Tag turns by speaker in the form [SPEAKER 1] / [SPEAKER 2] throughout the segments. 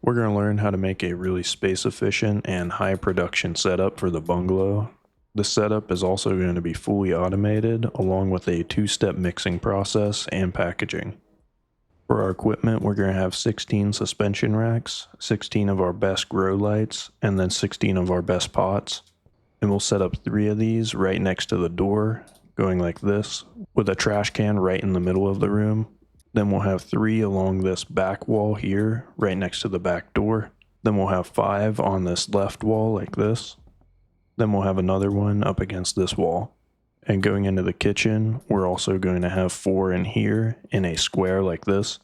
[SPEAKER 1] We're going to learn how to make a really space efficient and high production setup for the bungalow. The setup is also going to be fully automated along with a two-step mixing process and packaging. For our equipment, we're going to have 16 suspension racks, 16 of our best grow lights, and then 16 of our best pots. And we'll set up 3 of these right next to the door, going like this, with a trash can right in the middle of the room. Then we'll have 3 along this back wall here, right next to the back door. Then we'll have 5 on this left wall like this. Then we'll have another one up against this wall. And going into the kitchen, we're also going to have 4 in here in a square like this.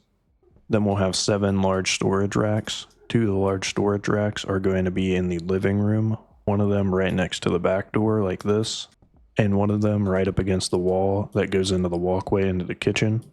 [SPEAKER 1] Then we'll have 7 large storage racks. 2 of the large storage racks are going to be in the living room. One of them right next to the back door like this. And one of them right up against the wall that goes into the walkway into the kitchen.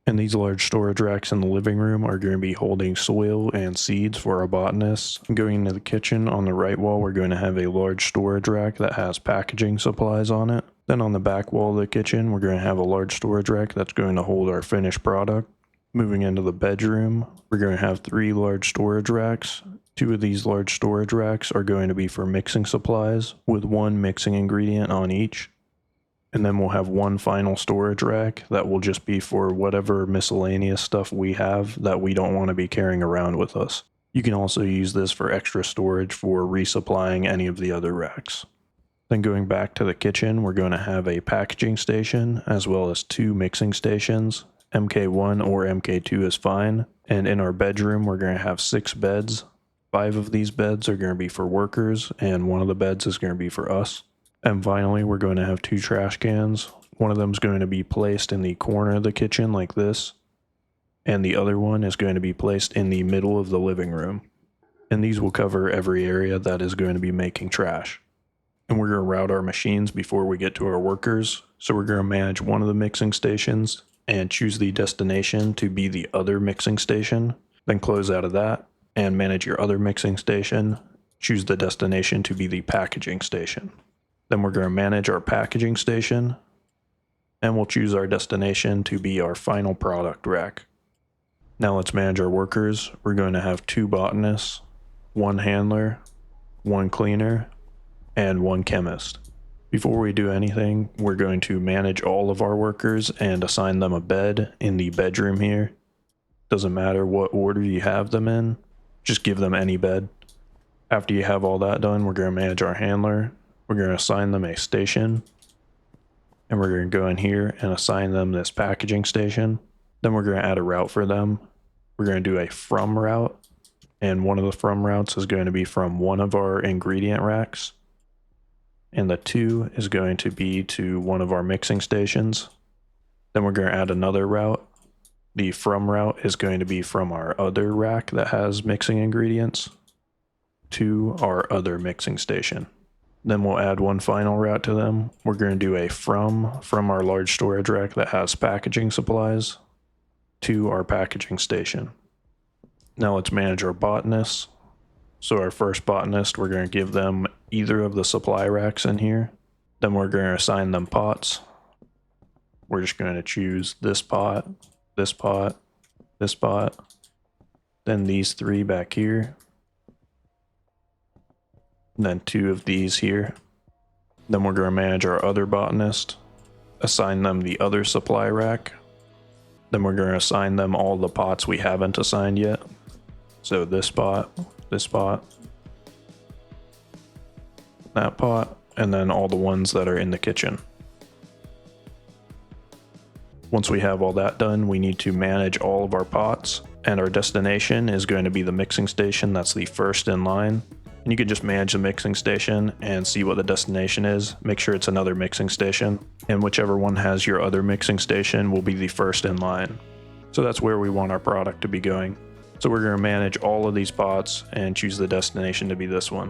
[SPEAKER 1] And these large storage racks in the living room are going to be holding soil and seeds for our botanists. Going into the kitchen on the right wall, we're going to have a large storage rack that has packaging supplies on it. Then on the back wall of the kitchen, we're going to have a large storage rack that's going to hold our finished product. Moving into the bedroom, we're going to have 3 large storage racks. 2 of these large storage racks are going to be for mixing supplies, with 1 mixing ingredient on each. And then we'll have 1 final storage rack that will just be for whatever miscellaneous stuff we have that we don't want to be carrying around with us. You can also use this for extra storage for resupplying any of the other racks. Then going back to the kitchen, we're going to have a packaging station as well as 2 mixing stations. MK1 or MK2 is fine. And in our bedroom, we're going to have 6 beds. 5 of these beds are going to be for workers, and 1 of the beds is going to be for us. And finally, we're going to have 2 trash cans. One of them is going to be placed in the corner of the kitchen like this, and the other one is going to be placed in the middle of the living room. And these will cover every area that is going to be making trash. And we're going to route our machines before we get to our workers. So we're going to manage one of the mixing stations and choose the destination to be the other mixing station. Then close out of that and manage your other mixing station. Choose the destination to be the packaging station. Then we're going to manage our packaging station, and we'll choose our destination to be our final product rack. Now let's manage our workers. We're going to have 2 botanists, 1 handler, 1 cleaner, and 1 chemist. Before we do anything, we're going to manage all of our workers and assign them a bed in the bedroom here. Doesn't matter what order you have them in, just give them any bed. After you have all that done, we're going to manage our handler. We're going to assign them a station, and we're going to go in here and assign them this packaging station. Then we're going to add a route for them. We're going to do a from route, and one of the from routes is going to be from one of our ingredient racks, and the 2 is going to be to one of our mixing stations. Then we're going to add another route. The from route is going to be from our other rack that has mixing ingredients to our other mixing station. Then we'll add 1 final route to them. We're going to do a from our large storage rack that has packaging supplies to our packaging station. Now let's manage our botanists. So our first botanist, we're going to give them either of the supply racks in here. Then we're going to assign them pots. We're just going to choose this pot, this pot, this pot, then these 3 back here. And then 2 of these here. Then we're going to manage our other botanist, assign them the other supply rack. Then we're going to assign them all the pots we haven't assigned yet. So this pot, that pot, and then all the ones that are in the kitchen. Once we have all that done, we need to manage all of our pots, and our destination is going to be the mixing station that's the first in line. And you can just manage the mixing station and see what the destination is. Make sure it's another mixing station, and whichever one has your other mixing station will be the first in line. So that's where we want our product to be going. So we're going to manage all of these pots and choose the destination to be this one.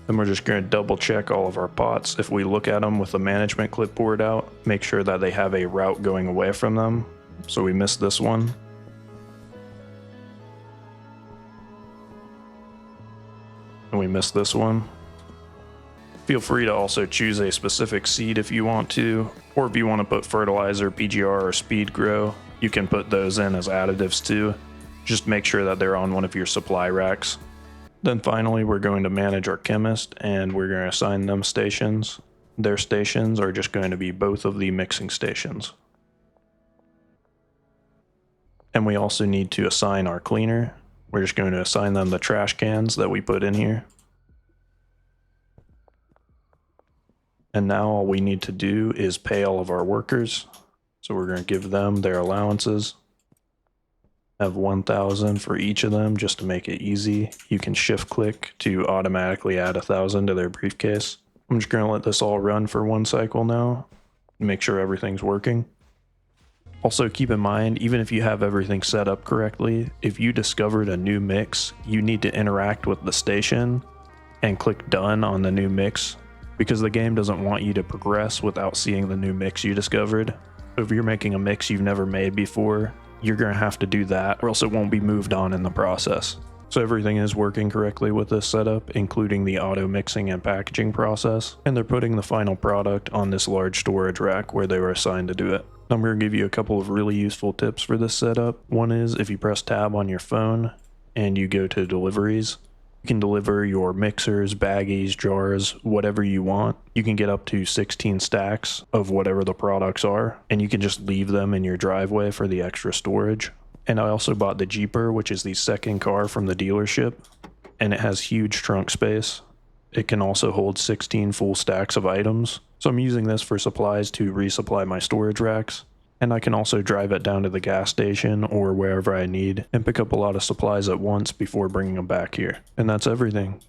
[SPEAKER 1] Then we're just going to double check all of our pots. If we look at them with the management clipboard out, make sure that they have a route going away from them. So we missed this one. And we missed this one. Feel free to also choose a specific seed if you want to, or if you want to put fertilizer, PGR, or speed grow, you can put those in as additives too. Just make sure that they're on one of your supply racks. Then finally, we're going to manage our chemist and we're going to assign them stations. Their stations are just going to be both of the mixing stations. And we also need to assign our cleaner. We're just going to assign them the trash cans that we put in here. And now all we need to do is pay all of our workers. So we're going to give them their allowances. Have 1,000 for each of them just to make it easy. You can shift click to automatically add 1,000 to their briefcase. I'm just going to let this all run for one cycle now. Make sure everything's working. Also keep in mind, even if you have everything set up correctly, if you discovered a new mix, you need to interact with the station and click done on the new mix, because the game doesn't want you to progress without seeing the new mix you discovered. So if you're making a mix you've never made before, you're going to have to do that or else it won't be moved on in the process. So everything is working correctly with this setup, including the auto mixing and packaging process, and they're putting the final product on this large storage rack where they were assigned to do it. I'm going to give you a couple of really useful tips for this setup. One is if you press tab on your phone and you go to deliveries, you can deliver your mixers, baggies, jars, whatever you want. You can get up to 16 stacks of whatever the products are, and you can just leave them in your driveway for the extra storage. And I also bought the Jeeper, which is the second car from the dealership, and it has huge trunk space. It can also hold 16 full stacks of items. So I'm using this for supplies to resupply my storage racks. And I can also drive it down to the gas station or wherever I need and pick up a lot of supplies at once before bringing them back here. And that's everything.